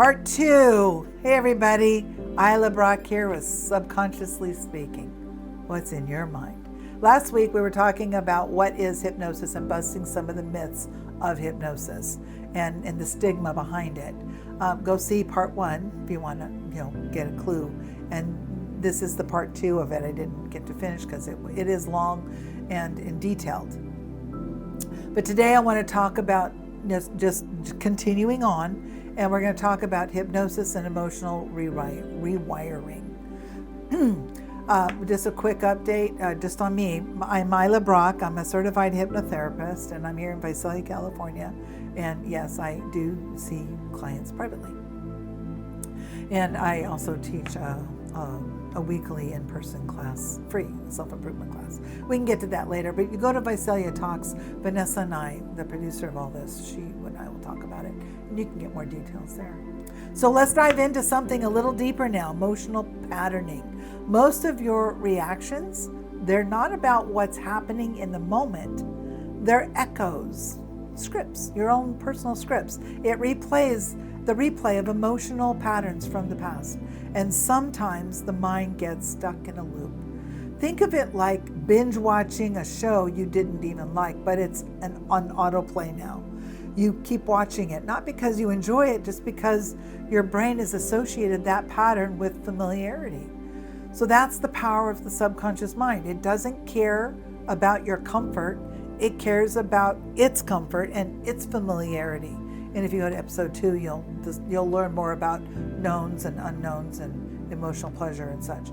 Part 2. Hey everybody, Ilah here with Subconsciously Speaking. What's in your mind? Last week we were talking about what is hypnosis and busting some of the myths of hypnosis and the stigma behind it. Go see part 1 if you want to get a clue. And this is the part 2 of it. I didn't get to finish because it is long and detailed. But today I want to talk about just continuing on, and we're going to talk about hypnosis and emotional rewiring. Just a quick update, just on me. I'm Ilah Brock. I'm a certified hypnotherapist, and I'm here in Visalia, California. And yes, I do see clients privately. And I also teach a weekly in-person class, free self-improvement class. We can get to that later, but you go to Visalia Talks, Vanessa and I, the producer of all this, she and I will talk about it, and you can get more details there. So let's dive into something a little deeper now, emotional patterning. Most of your reactions, they're not about what's happening in the moment. They're echoes, scripts, your own personal scripts. It replays the replay of emotional patterns from the past. And sometimes the mind gets stuck in a loop. Think of it like binge watching a show you didn't even like, but it's on autoplay now. You keep watching it, not because you enjoy it, just because your brain has associated that pattern with familiarity. So that's the power of the subconscious mind. It doesn't care about your comfort. It cares about its comfort and its familiarity. And if you go to episode 2, you'll learn more about knowns and unknowns and emotional pleasure and such.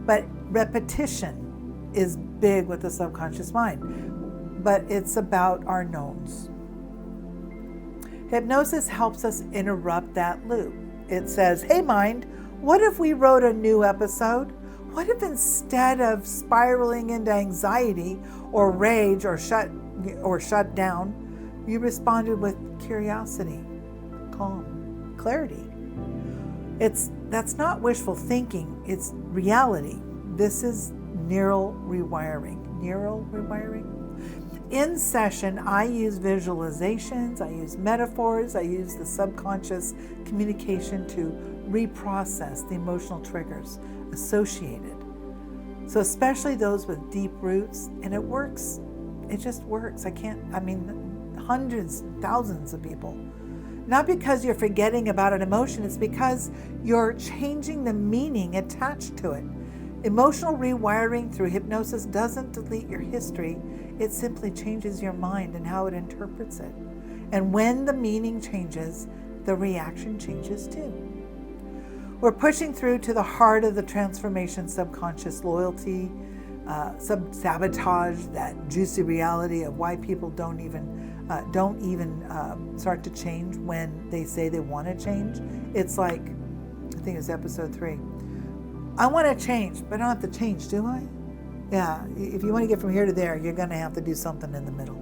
But repetition is big with the subconscious mind, but it's about our knowns. Hypnosis helps us interrupt that loop. It says, hey mind, what if we wrote a new episode? What if instead of spiraling into anxiety or rage or shut down, you responded with curiosity, calm, clarity? That's not wishful thinking, it's reality. This is neural rewiring. In session, I use visualizations, I use metaphors, I use the subconscious communication to reprocess the emotional triggers associated. So especially those with deep roots, and it works. It just works. Hundreds, thousands of people. Not because you're forgetting about an emotion, it's because you're changing the meaning attached to it. Emotional rewiring through hypnosis doesn't delete your history, it simply changes your mind and how it interprets it. And when the meaning changes, the reaction changes too. We're pushing through to the heart of the transformation: subconscious loyalty, sabotage, that juicy reality of why people don't even start to change when they say they want to change. It's like, I think it's episode 3. I want to change, but I don't have to change, do I? Yeah, if you want to get from here to there, you're going to have to do something in the middle.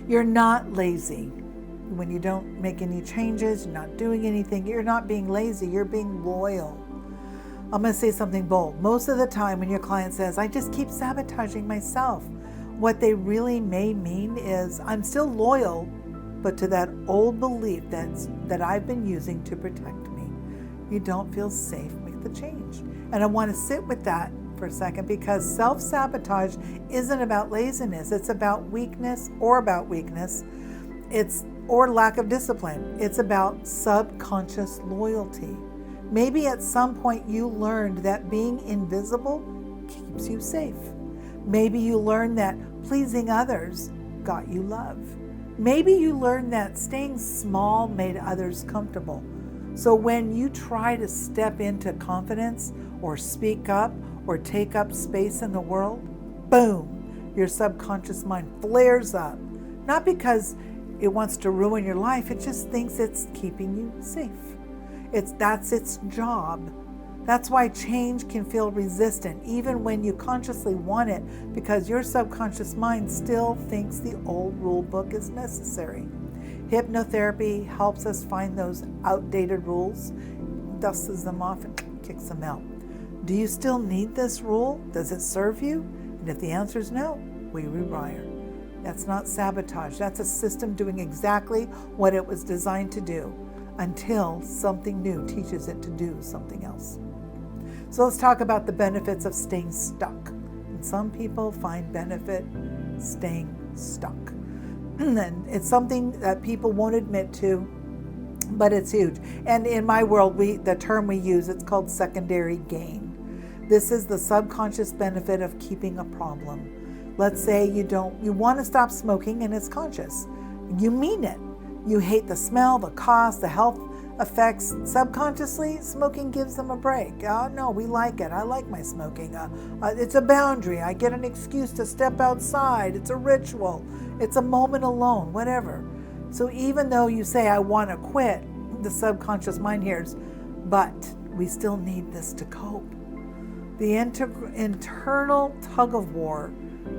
You're not lazy. When you don't make any changes, you're not doing anything, you're not being lazy, you're being loyal. I'm going to say something bold. Most of the time when your client says, I just keep sabotaging myself, what they really may mean is, I'm still loyal, but to that old belief that I've been using to protect me. You don't feel safe, make the change. And I want to sit with that for a second, because self-sabotage isn't about laziness. It's about weakness, or lack of discipline. It's about subconscious loyalty. Maybe at some point you learned that being invisible keeps you safe. Maybe you learned that pleasing others got you love. Maybe you learned that staying small made others comfortable. So when you try to step into confidence or speak up or take up space in the world, boom, your subconscious mind flares up. Not because it wants to ruin your life, it just thinks it's keeping you safe. That's its job. That's why change can feel resistant, even when you consciously want it, because your subconscious mind still thinks the old rule book is necessary. Hypnotherapy helps us find those outdated rules, dusts them off and kicks them out. Do you still need this rule? Does it serve you? And if the answer is no, we rewire. That's not sabotage. That's a system doing exactly what it was designed to do. until something new teaches it to do something else. So let's talk about the benefits of staying stuck. And some people find benefit staying stuck. And it's something that people won't admit to, but it's huge. And in my world, the term we use, it's called secondary gain. This is the subconscious benefit of keeping a problem. Let's say you want to stop smoking and it's conscious. You mean it. You hate the smell, the cost, the health effects. Subconsciously, smoking gives them a break. Oh no, we like it. I like my smoking. It's a boundary. I get an excuse to step outside. It's a ritual. It's a moment alone, whatever. So even though you say, I want to quit, the subconscious mind hears, but we still need this to cope. The internal tug of war,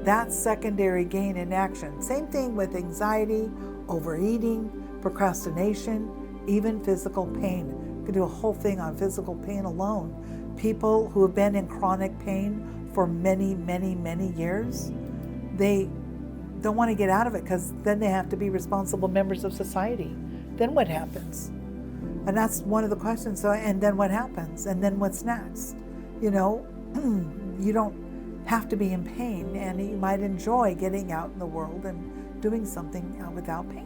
that's secondary gain in action. Same thing with anxiety, overeating, procrastination, even physical pain. We could do a whole thing on physical pain alone. People who have been in chronic pain for many, many, many years, they don't want to get out of it because then they have to be responsible members of society. Then what happens? And that's one of the questions. So, and then what happens? And then what's next? You know, you don't have to be in pain, and you might enjoy getting out in the world and doing something without pain.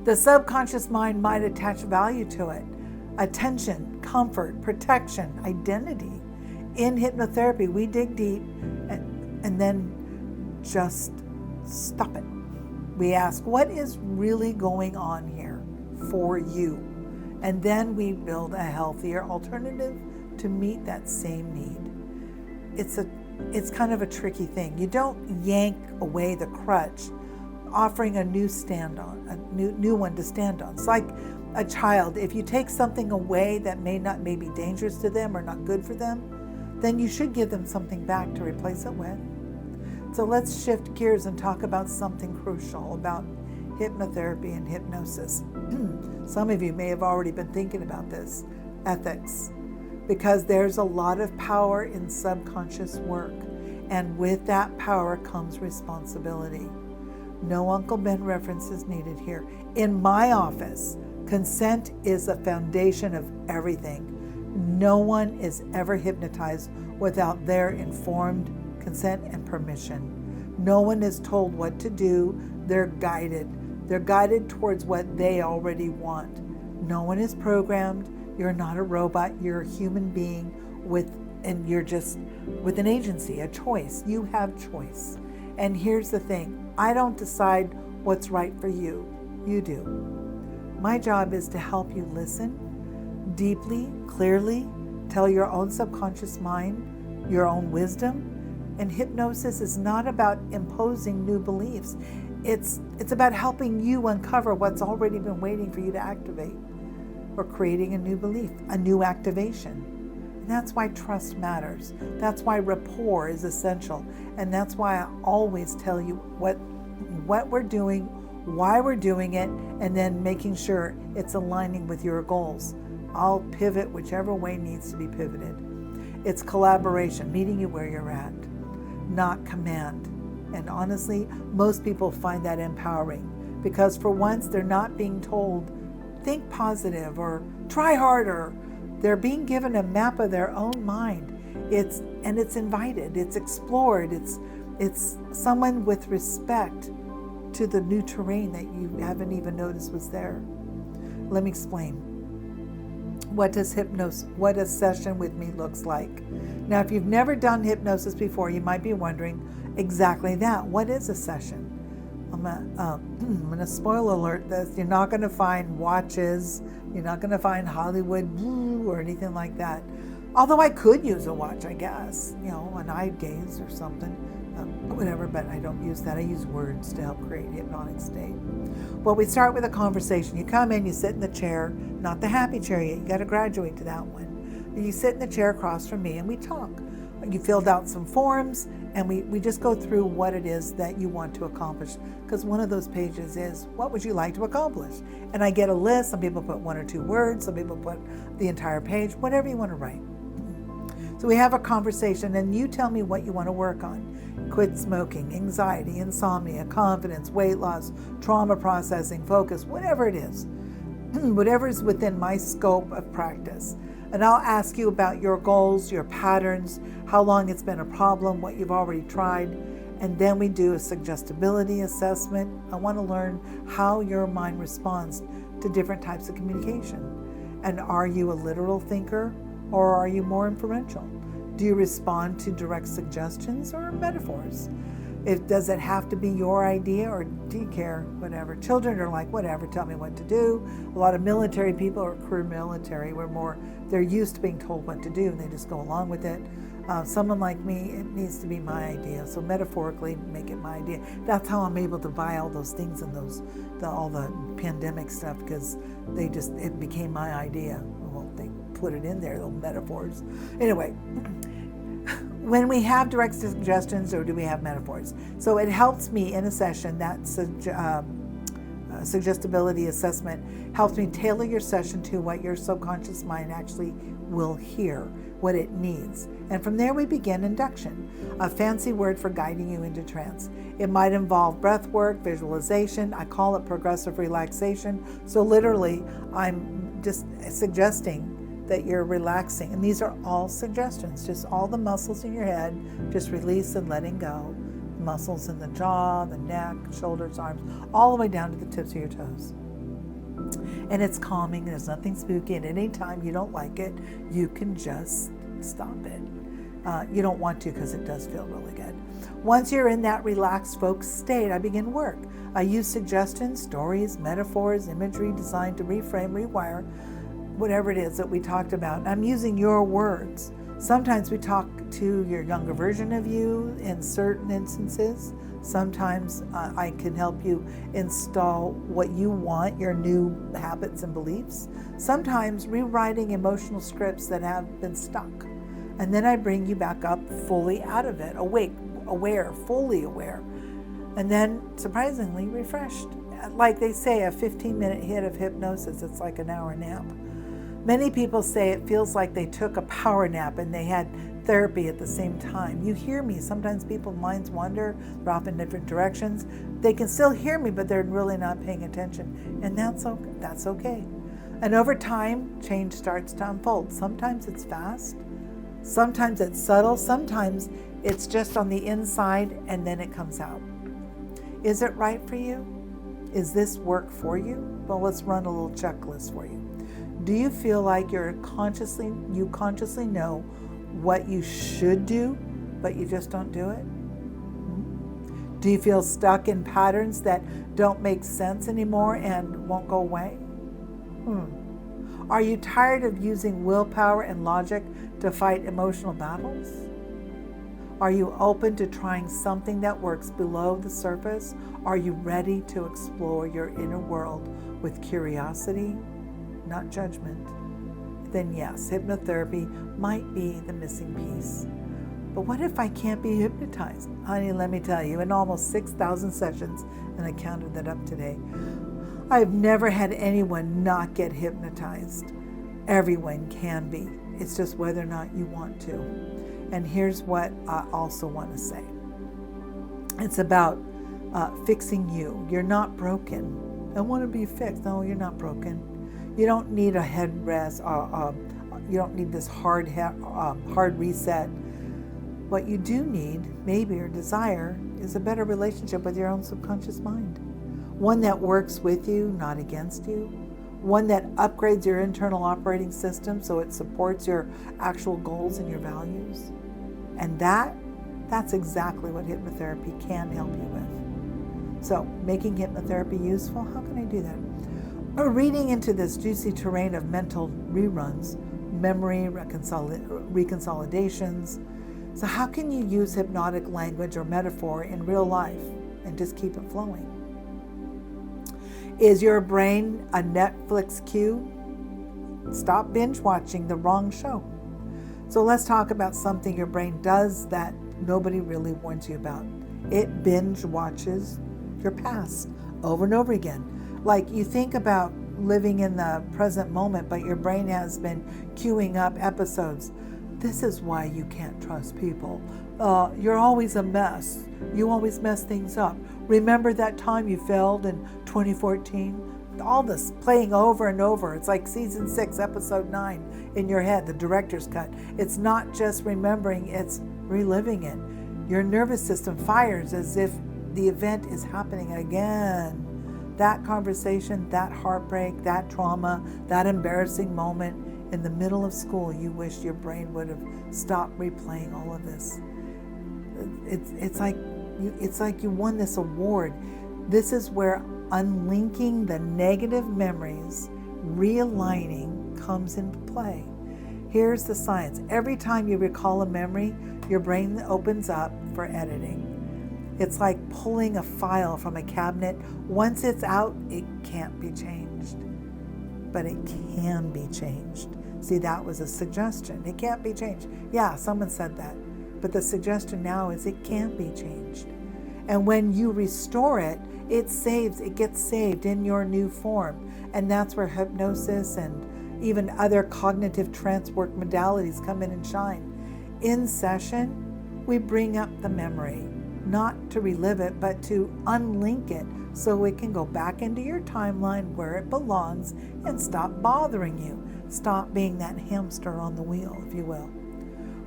The subconscious mind might attach value to it. Attention, comfort, protection, identity. In hypnotherapy, we dig deep and then just stop it. We ask, what is really going on here for you? And then we build a healthier alternative to meet that same need. It's kind of a tricky thing. You don't yank away the crutch, offering a new new one to stand on. It's like a child. If you take something away that may be dangerous to them or not good for them, then you should give them something back to replace it with. So let's shift gears and talk about something crucial about hypnotherapy and hypnosis. Some of you may have already been thinking about this, ethics, because there's a lot of power in subconscious work, and with that power comes responsibility. No Uncle Ben references needed here. In my office, consent is the foundation of everything. No one is ever hypnotized without their informed consent and permission. No one is told what to do. They're guided. They're guided towards what they already want. No one is programmed. You're not a robot. You're a human being and you're just with an agency, a choice. You have choice. And here's the thing. I don't decide what's right for you. You do. My job is to help you listen deeply, clearly, tell your own subconscious mind, your own wisdom. And hypnosis is not about imposing new beliefs. It's about helping you uncover what's already been waiting for you to activate, or creating a new belief, a new activation. And that's why trust matters. That's why rapport is essential. And that's why I always tell you what we're doing, why we're doing it, and then making sure it's aligning with your goals. I'll pivot whichever way needs to be pivoted. It's collaboration, meeting you where you're at, not command. And honestly, most people find that empowering because for once they're not being told, think positive or try harder. They're being given a map of their own mind. It's invited, it's explored, it's someone with respect to the new terrain that you haven't even noticed was there. Let me explain. What a session with me looks like. Now, if you've never done hypnosis before, you might be wondering exactly that. What is a session? I'm going to spoil alert this. You're not going to find watches. You're not going to find Hollywood or anything like that. Although I could use a watch, I guess, an eye gaze or something, whatever, but I don't use that. I use words to help create hypnotic state. Well, we start with a conversation. You come in, you sit in the chair, not the happy chair yet. You got to graduate to that one. You sit in the chair across from me and we talk. You filled out some forms and we just go through what it is that you want to accomplish. Because one of those pages is, what would you like to accomplish? And I get a list. Some people put 1 or 2 words. Some people put the entire page, whatever you want to write. So we have a conversation and you tell me what you want to work on. Quit smoking, anxiety, insomnia, confidence, weight loss, trauma processing, focus, whatever it is. whatever's within my scope of practice. And I'll ask you about your goals, your patterns, how long it's been a problem, what you've already tried. And then we do a suggestibility assessment. I want to learn how your mind responds to different types of communication. And are you a literal thinker or are you more inferential? Do you respond to direct suggestions or metaphors? Does it have to be your idea, or do you care? Whatever. Children are like, whatever, tell me what to do. A lot of military people are career military. They're used to being told what to do and they just go along with it. Someone like me, it needs to be my idea. So metaphorically, make it my idea. That's how I'm able to buy all those things and all the pandemic stuff, because it became my idea. Well, they put it in there, those metaphors. Anyway, when we have direct suggestions, or do we have metaphors? So it helps me in a session, that suggestibility assessment helps me tailor your session to what your subconscious mind actually will hear, what it needs. And from there we begin induction, a fancy word for guiding you into trance. It might involve breath work, visualization. I call it progressive relaxation. So literally, I'm just suggesting that you're relaxing. And these are all suggestions, just all the muscles in your head, just release and letting go. Muscles in the jaw, the neck, shoulders, arms, all the way down to the tips of your toes. And it's calming, there's nothing spooky, and anytime you don't like it, you can just stop it. You don't want to, because it does feel really good. Once you're in that relaxed, focused state, I begin work. I use suggestions, stories, metaphors, imagery designed to reframe, rewire, whatever it is that we talked about. I'm using your words. Sometimes we talk to your younger version of you in certain instances. Sometimes I can help you install what you want, your new habits and beliefs. Sometimes rewriting emotional scripts that have been stuck. And then I bring you back up fully out of it, awake, aware, fully aware. And then, surprisingly, refreshed. Like they say, a 15-minute hit of hypnosis, it's like an hour nap. Many people say it feels like they took a power nap and they had therapy at the same time. You hear me. Sometimes people's minds wander. They're off in different directions. They can still hear me, but they're really not paying attention. And that's okay. And over time, change starts to unfold. Sometimes it's fast. Sometimes it's subtle. Sometimes it's just on the inside and then it comes out. Is it right for you? Is this work for you? Well, let's run a little checklist for you. Do you feel like you consciously know what you should do, but you just don't do it? Do you feel stuck in patterns that don't make sense anymore and won't go away? Are you tired of using willpower and logic to fight emotional battles? Are you open to trying something that works below the surface? Are you ready to explore your inner world with curiosity, not judgment? Then yes, hypnotherapy might be the missing piece. But what if I can't be hypnotized? Honey, let me tell you, in almost 6,000 sessions, and I counted that up today, I've never had anyone not get hypnotized. Everyone can be. It's just whether or not you want to. And here's what I also want to say. It's about fixing you. You're not broken. I want to be fixed. No, you're not broken. You don't need a headrest. You don't need this hard reset. What you do need, maybe, or desire, is a better relationship with your own subconscious mind. One that works with you, not against you. One that upgrades your internal operating system so it supports your actual goals and your values. And that's exactly what hypnotherapy can help you with. So, making hypnotherapy useful, how can I do that? Reading into this juicy terrain of mental reruns, memory reconsolidations. So how can you use hypnotic language or metaphor in real life and just keep it flowing? Is your brain a Netflix queue? Stop binge watching the wrong show. So let's talk about something your brain does that nobody really warns you about. It binge watches your past over and over again. Like, you think about living in the present moment, but your brain has been queuing up episodes. This is why you can't trust people. You're always a mess. You always mess things up. Remember that time you failed in 2014? all this playing over and over. It's like season 6, episode 9 in your head, the director's cut. It's not just remembering, it's reliving it. Your nervous system fires as if the event is happening again. That conversation, that heartbreak, that trauma, that embarrassing moment in the middle of school, you wish your brain would have stopped replaying all of this. It's like you won this award. This is where unlinking the negative memories, realigning comes into play. Here's the science. Every time you recall a memory, your brain opens up for editing. It's like pulling a file from a cabinet. Once it's out, it can't be changed. But it can be changed. See, that was a suggestion. It can't be changed. Yeah, someone said that. But the suggestion now is it can be changed. And when you restore it, it gets saved in your new form. And that's where hypnosis and even other cognitive trance work modalities come in and shine. In session, we bring up the memory, not to relive it, but to unlink it so it can go back into your timeline where it belongs and stop bothering you. Stop being that hamster on the wheel, if you will.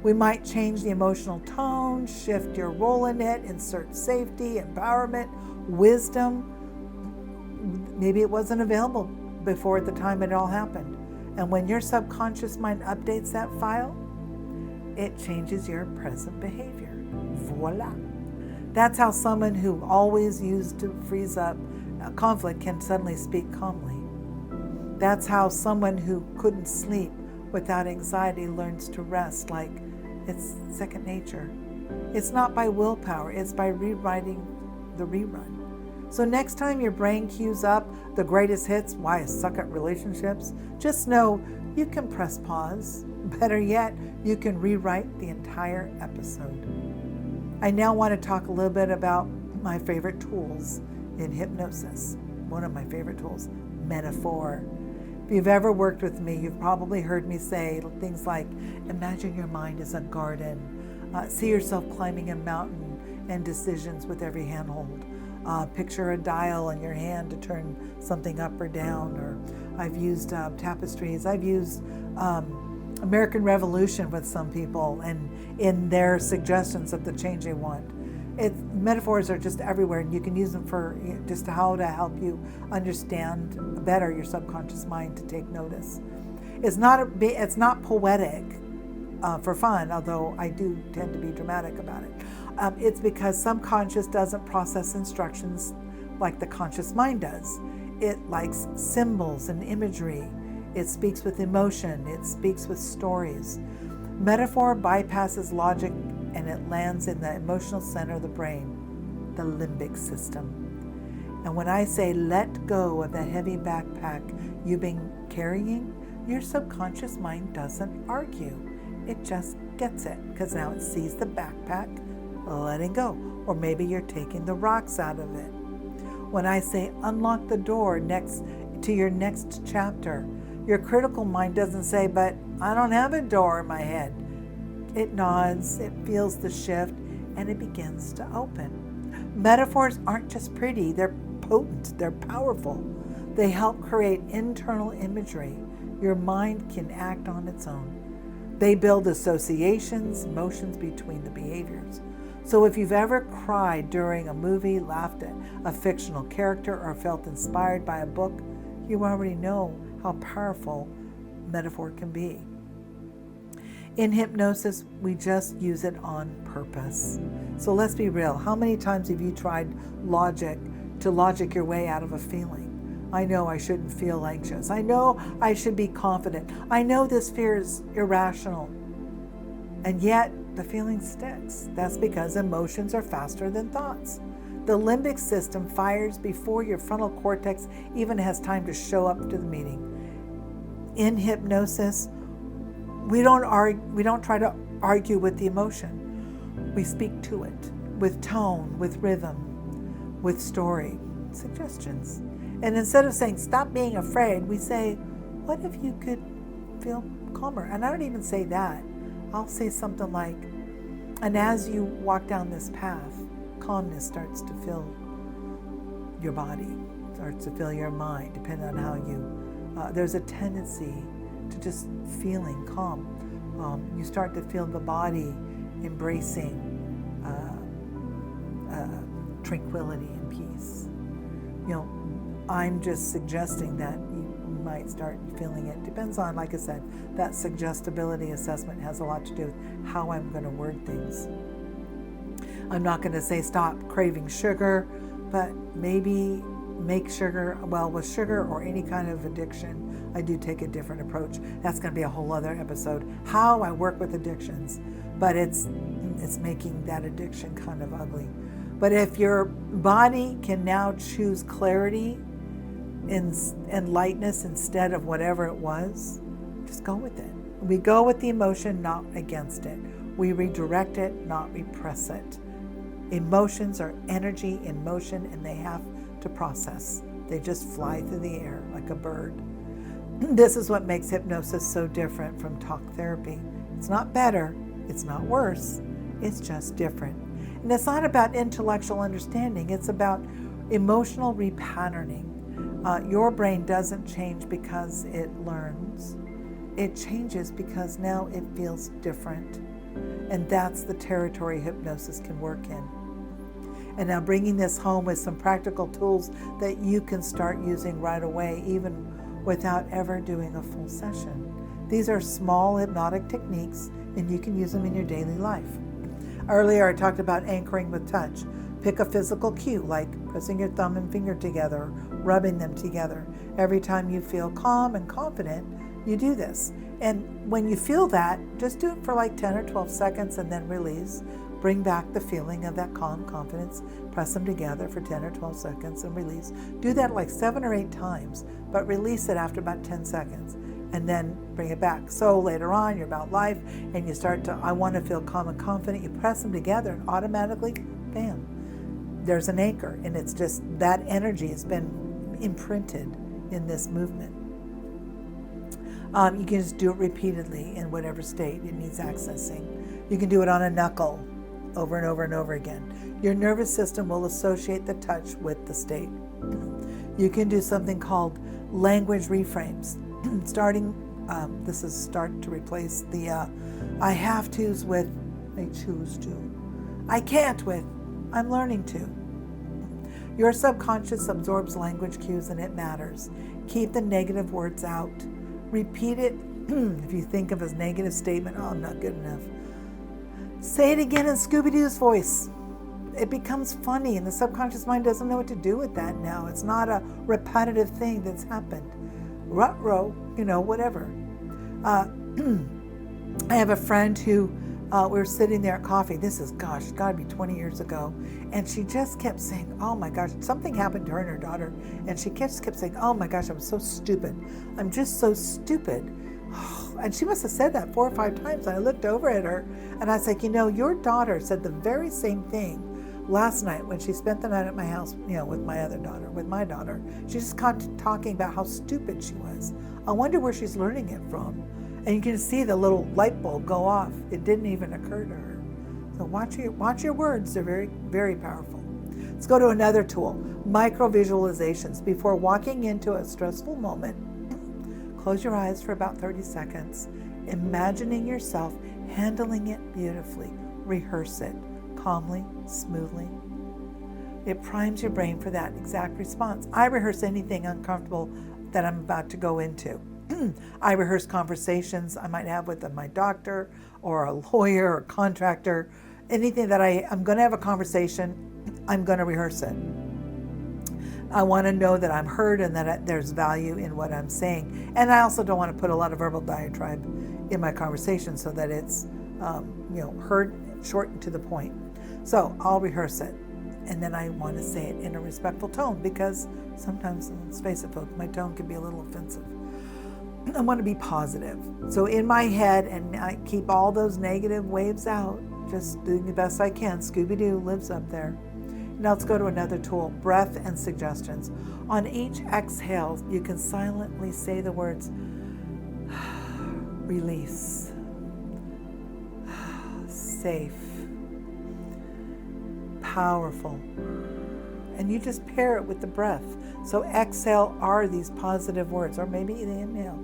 We might change the emotional tone, shift your role in it, insert safety, empowerment, wisdom. Maybe it wasn't available before at the time it all happened. And when your subconscious mind updates that file, it changes your present behavior. Voila. That's how someone who always used to freeze up conflict can suddenly speak calmly. That's how someone who couldn't sleep without anxiety learns to rest like it's second nature. It's not by willpower, it's by rewriting the rerun. So next time your brain cues up the greatest hits, why I suck at relationships, just know you can press pause. Better yet, you can rewrite the entire episode. I now want to talk a little bit about my favorite tools in hypnosis. One of my favorite tools, metaphor. If you've ever worked with me, you've probably heard me say things like, imagine your mind is a garden. See yourself climbing a mountain and decisions with every handhold. Picture a dial in your hand to turn something up or down. Or I've used tapestries. I've used American Revolution with some people and in their suggestions of the change they want. Metaphors are just everywhere, and you can use them for just how to help you understand better your subconscious mind to take notice. It's not poetic for fun, although I do tend to be dramatic about it. It's because subconscious doesn't process instructions like the conscious mind does. It likes symbols and imagery. It speaks with emotion. It speaks with stories. Metaphor bypasses logic and it lands in the emotional center of the brain, the limbic system. And when I say let go of that heavy backpack you've been carrying, your subconscious mind doesn't argue. It just gets it because now it sees the backpack, letting go. Or maybe you're taking the rocks out of it. When I say unlock the door next to your next chapter, your critical mind doesn't say, but I don't have a door in my head. It nods, it feels the shift, and it begins to open. Metaphors aren't just pretty, they're potent, they're powerful. They help create internal imagery. Your mind can act on its own. They build associations, motions between the behaviors. So if you've ever cried during a movie, laughed at a fictional character, or felt inspired by a book, you already know how powerful metaphor can be. In hypnosis, we just use it on purpose. So let's be real. How many times have you tried to logic your way out of a feeling? I know I shouldn't feel anxious. I know I should be confident. I know this fear is irrational. And yet the feeling sticks. That's because emotions are faster than thoughts. The limbic system fires before your frontal cortex even has time to show up to the meeting. In hypnosis, we don't try to argue with the emotion. We speak to it with tone, with rhythm, with story, suggestions. And instead of saying, stop being afraid, we say, what if you could feel calmer? And I don't even say that. I'll say something like, and as you walk down this path, calmness starts to fill your body. starts to fill your mind, depending on how you, there's a tendency to just feeling calm. You start to feel the body embracing tranquility and peace. I'm just suggesting that you might start feeling it. Depends on, like I said, that suggestibility assessment has a lot to do with how I'm going to word things. I'm not going to say stop craving sugar, but maybe make sugar, with sugar or any kind of addiction, I do take a different approach. That's going to be a whole other episode, how I work with addictions, but it's making that addiction kind of ugly. But if your body can now choose clarity and lightness instead of whatever it was, just go with it. We go with the emotion, not against it. We redirect it, not repress it. Emotions are energy in motion, and they have to process. They just fly through the air like a bird. This is what makes hypnosis so different from talk therapy. It's not better, it's not worse, it's just different. And it's not about intellectual understanding, it's about emotional repatterning. Your brain doesn't change because it learns. It changes because now it feels different. And that's the territory hypnosis can work in. And now bringing this home with some practical tools that you can start using right away, even without ever doing a full session. These are small hypnotic techniques, and you can use them in your daily life. Earlier, I talked about anchoring with touch. Pick a physical cue, like pressing your thumb and finger together, rubbing them together. Every time you feel calm and confident, you do this. And when you feel that, just do it for like 10 or 12 seconds and then release. Bring back the feeling of that calm confidence. Press them together for 10 or 12 seconds and release. Do that like 7 or 8 times, but release it after about 10 seconds and then bring it back. So later on, you're about life and you start to, I want to feel calm and confident. You press them together and automatically, bam, there's an anchor. And it's just that energy has been imprinted in this movement. You can just do it repeatedly in whatever state it needs accessing. You can do it on a knuckle over and over and over again. Your nervous system will associate the touch with the state. You can do something called language reframes. This is start to replace the I have to's with I choose to. I can't with I'm learning to. Your subconscious absorbs language cues and it matters. Keep the negative words out. Repeat it if you think of a negative statement, oh, I'm not good enough. Say it again in Scooby-Doo's voice. It becomes funny and the subconscious mind doesn't know what to do with that now. It's not a repetitive thing that's happened. Rut-row, whatever. I have a friend who, we were sitting there at coffee. This is, it's got to be 20 years ago. And she just kept saying, oh my gosh, something happened to her and her daughter. And she kept saying, oh my gosh, I'm so stupid. I'm just so stupid. And she must have said that 4 or 5 times. And I looked over at her and I was like, your daughter said the very same thing last night when she spent the night at my house, with my daughter. She just kept talking about how stupid she was. I wonder where she's learning it from. And you can see the little light bulb go off. It didn't even occur to her. So watch your words. They're very, very powerful. Let's go to another tool, micro visualizations. Before walking into a stressful moment, close your eyes for about 30 seconds, imagining yourself handling it beautifully. Rehearse it calmly, smoothly. It primes your brain for that exact response. I rehearse anything uncomfortable that I'm about to go into. I rehearse conversations I might have with my doctor or a lawyer or contractor. Anything that I'm going to have a conversation, I'm going to rehearse it. I want to know that I'm heard and that there's value in what I'm saying. And I also don't want to put a lot of verbal diatribe in my conversation so that it's heard, short and to the point. So I'll rehearse it. And then I want to say it in a respectful tone because sometimes, let's face it, folks, my tone can be a little offensive. I want to be positive. So in my head, and I keep all those negative waves out, just doing the best I can. Scooby-Doo lives up there. Now let's go to another tool, breath and suggestions. On each exhale, you can silently say the words, release, safe, powerful, and you just pair it with the breath. So exhale are these positive words, or maybe the inhale.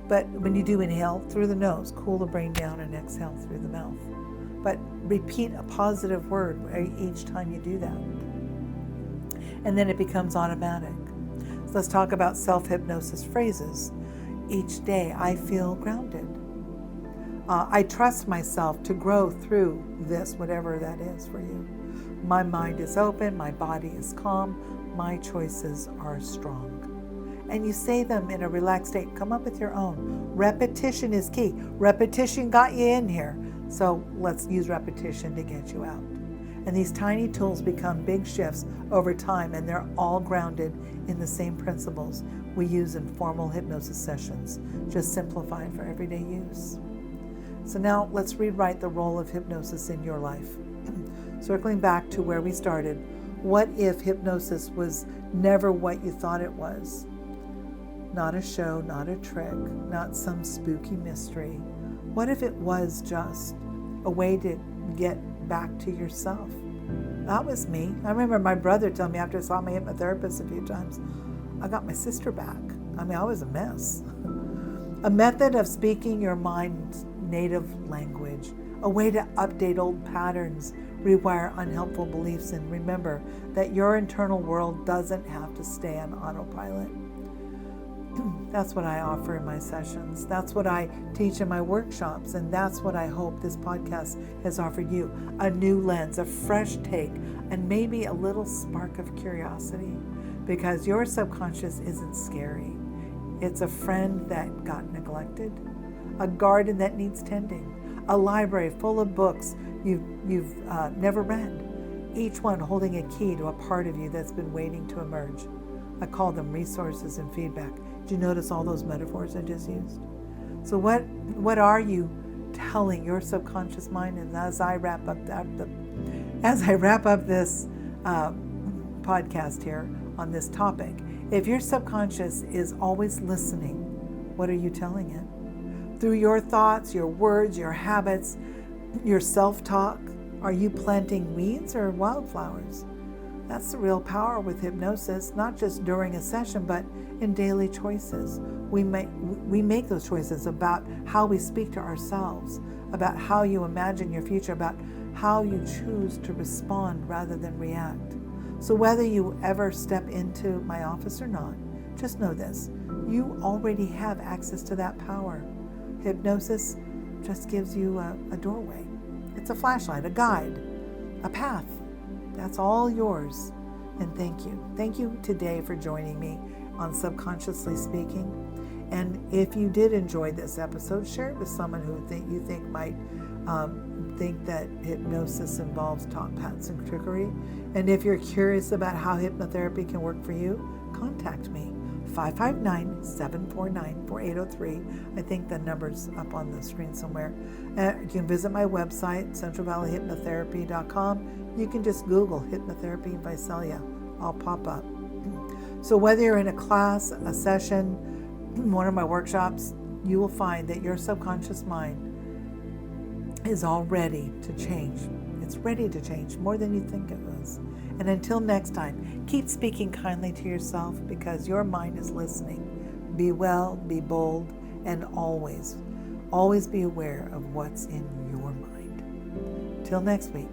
But when you do inhale through the nose, cool the brain down, and exhale through the mouth. But repeat a positive word each time you do that. And then it becomes automatic. So let's talk about self-hypnosis phrases. Each day I feel grounded. I trust myself to grow through this, whatever that is for you. My mind is open, my body is calm, my choices are strong. And you say them in a relaxed state. Come up with your own. Repetition is key. Repetition got you in here. So let's use repetition to get you out. And these tiny tools become big shifts over time, and they're all grounded in the same principles we use in formal hypnosis sessions, just simplified for everyday use. So now let's rewrite the role of hypnosis in your life. Circling back to where we started, what if hypnosis was never what you thought it was? Not a show, not a trick, not some spooky mystery. What if it was just a way to get back to yourself? That was me. I remember my brother telling me after I saw my hypnotherapist a few times, I got my sister back. I was a mess. A method of speaking your mind's native language, a way to update old patterns, rewire unhelpful beliefs, and remember that your internal world doesn't have to stay on autopilot. That's what I offer in my sessions. That's what I teach in my workshops. And that's what I hope this podcast has offered you. A new lens, a fresh take, and maybe a little spark of curiosity. Because your subconscious isn't scary. It's a friend that got neglected, a garden that needs tending, a library full of books you've never read, each one holding a key to a part of you that's been waiting to emerge. I call them resources and feedback. Did you notice all those metaphors I just used? So what are you telling your subconscious mind? And as I wrap up this podcast here on this topic, if your subconscious is always listening, what are you telling it? Through your thoughts, your words, your habits, your self-talk, are you planting weeds or wildflowers? That's the real power with hypnosis, not just during a session, but in daily choices. We make those choices about how we speak to ourselves, about how you imagine your future, about how you choose to respond rather than react. So whether you ever step into my office or not, just know this, you already have access to that power. Hypnosis just gives you a doorway. It's a flashlight, a guide, a path. That's all yours. And thank you. Thank you today for joining me on Subconsciously Speaking. And if you did enjoy this episode, share it with someone who you think might think that hypnosis involves top hats and trickery. And if you're curious about how hypnotherapy can work for you, contact me. 559-749-4803. I think the number's up on the screen somewhere. You can visit my website, centralvalleyhypnotherapy.com. You can just Google Hypnotherapy Visalia. I'll pop up. So whether you're in a class, a session, one of my workshops, you will find that your subconscious mind is all ready to change. It's ready to change more than you think it was. And until next time, keep speaking kindly to yourself because your mind is listening. Be well, be bold, and always be aware of what's in your mind. Till next week.